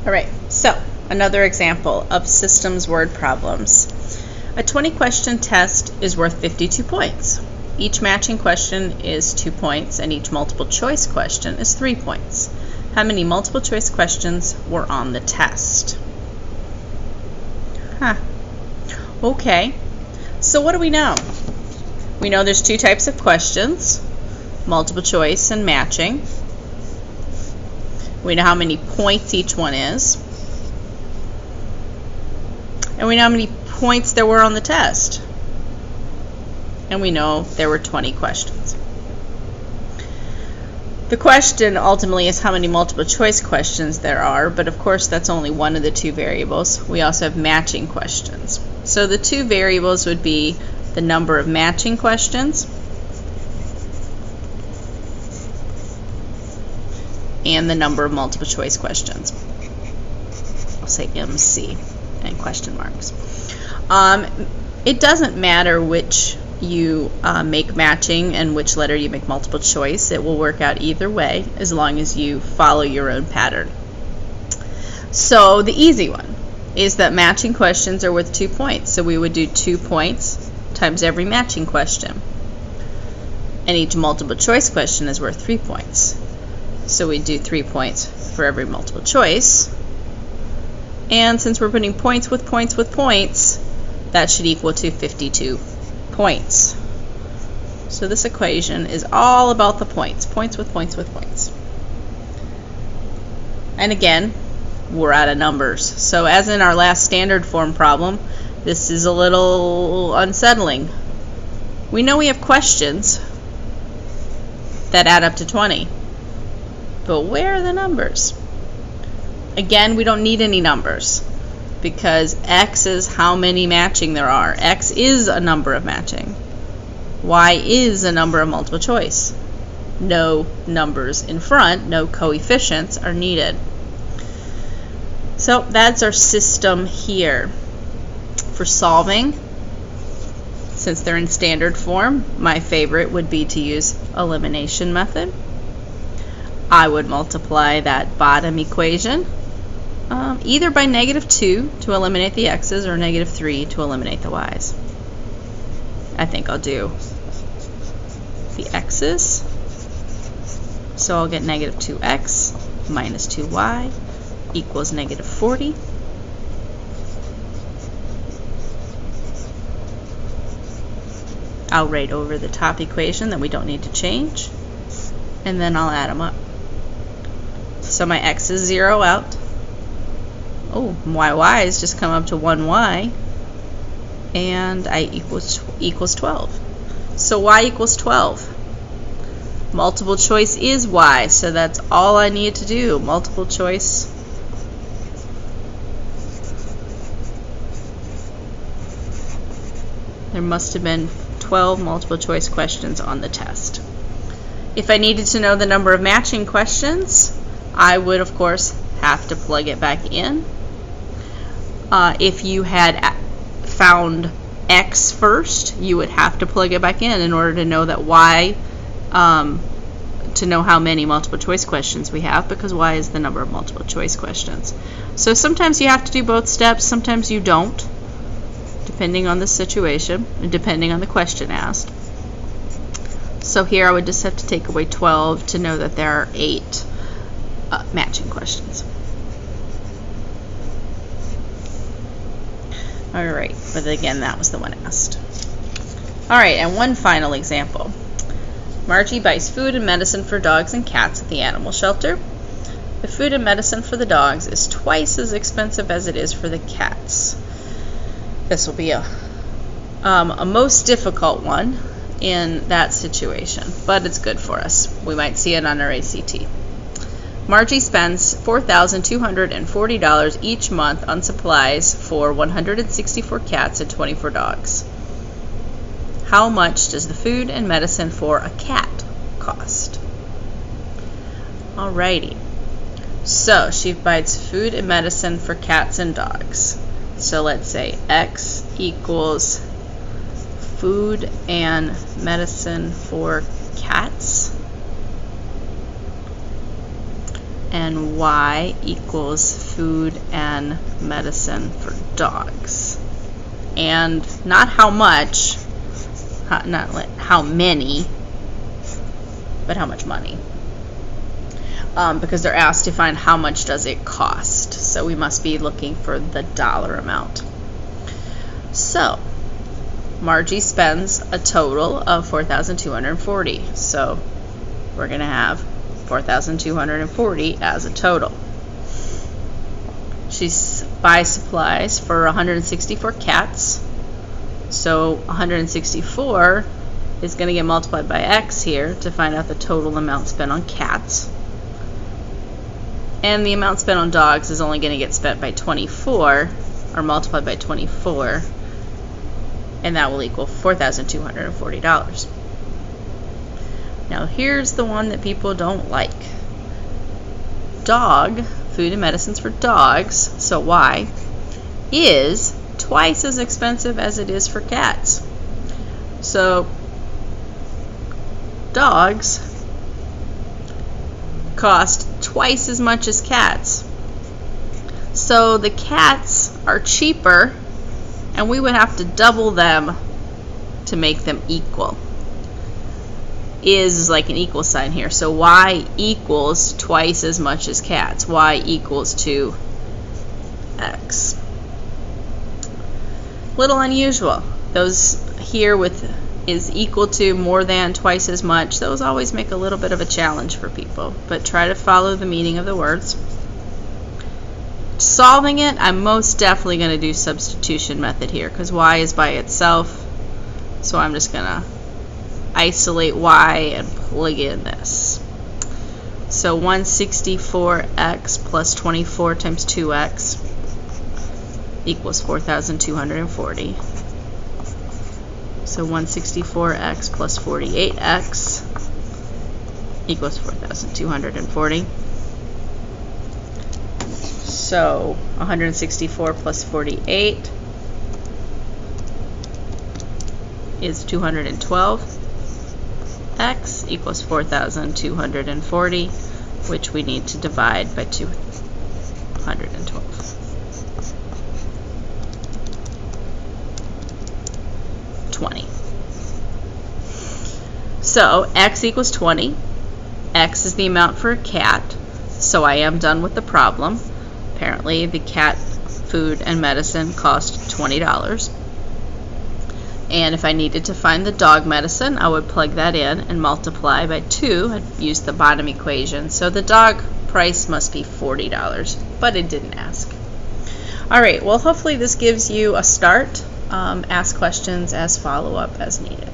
All right, so another example of systems word problems. A 20-question test is worth 52 points. Each matching question is 2 points, and each multiple choice question is 3 points. How many multiple choice questions were on the test? Okay, so what do we know? We know there's 2 types of questions, multiple choice and matching. We know how many points each one is. And we know how many points there were on the test. And we know there were 20 questions. The question ultimately is how many multiple choice questions there are, but of course that's only one of the 2 variables. We also have matching questions. So the 2 variables would be the number of matching questions and the number of multiple choice questions. I'll say MC and question marks. It doesn't matter which you make matching and which letter you make multiple choice. It will work out either way as long as you follow your own pattern. So the easy one is that matching questions are worth 2 points. So we would do 2 points times every matching question. And each multiple choice question is worth 3 points. So we do 3 points for every multiple choice. And since we're putting points with points with points, that should equal to 52 points. So this equation is all about the points. Points with points with points. And again, we're out of numbers. So as in our last standard form problem, this is a little unsettling. We know we have questions that add up to 20. But where are the numbers? Again, we don't need any numbers because X is how many matching there are. X is a number of matching. Y is a number of multiple choice. No numbers in front, no coefficients are needed. So that's our system here. For solving, since they're in standard form, my favorite would be to use elimination method. I would multiply that bottom equation either by -2 to eliminate the x's or -3 to eliminate the y's. I think I'll do the x's. So I'll get -2x minus 2y equals -40. I'll write over the top equation that we don't need to change, and then I'll add them up. So my x's zero out. Oh, my y's just come up to 1y, and I equals 12. So y equals 12. Multiple choice is y, so that's all I need to do. Multiple choice. There must have been 12 multiple choice questions on the test. If I needed to know the number of matching questions, I would of course have to plug it back in. If you had found x first, you would have to plug it back in order to know that y, to know how many multiple choice questions we have, because y is the number of multiple choice questions. So sometimes you have to do both steps, sometimes you don't, depending on the situation and depending on the question asked. So here I would just have to take away 12 to know that there are 8 matching questions. Alright, but again, that was the one asked. Alright, and one final example. Margie buys food and medicine for dogs and cats at the animal shelter. The food and medicine for the dogs is twice as expensive as it is for the cats. This will be a most difficult one in that situation, but it's good for us. We might see it on our ACT. Margie spends $4,240 each month on supplies for 164 cats and 24 dogs. How much does the food and medicine for a cat cost? Alrighty. So she buys food and medicine for cats and dogs. So let's say X equals food and medicine for cats and y equals food and medicine for dogs. And not how much, not how many, but how much money. Because they're asked to find how much does it cost. So we must be looking for the dollar amount. So Margie spends a total of $4,240. So we're going to have $4,240 as a total. She buys supplies for 164 cats. So 164 is going to get multiplied by X here to find out the total amount spent on cats. And the amount spent on dogs is only going to get spent by 24, or multiplied by 24, and that will equal $4,240. Now here's the one that people don't like. Dog, food and medicines for dogs, so Y, is twice as expensive as it is for cats. So dogs cost twice as much as cats. So the cats are cheaper, and we would have to double them to make them equal. Is like an equal sign here. So Y equals twice as much as cats. Y equals to X. Little unusual. Those here with is equal to, more than, twice as much, those always make a little bit of a challenge for people, but try to follow the meaning of the words. Solving it, I'm most definitely going to do substitution method here because Y is by itself, so I'm just going to isolate Y and plug in this. So 164x plus 24 times 2x equals 4,240. So 164x plus 48x equals 4,240. So 164 plus 48 is 212. X equals 4,240, which we need to divide by 212. So X equals 20. X is the amount for a cat, so I am done with the problem. Apparently the cat food and medicine cost $20. And if I needed to find the dog medicine, I would plug that in and multiply by 2. I'd use the bottom equation. So the dog price must be $40, but it didn't ask. Alright, well hopefully this gives you a start. Ask questions as follow-up as needed.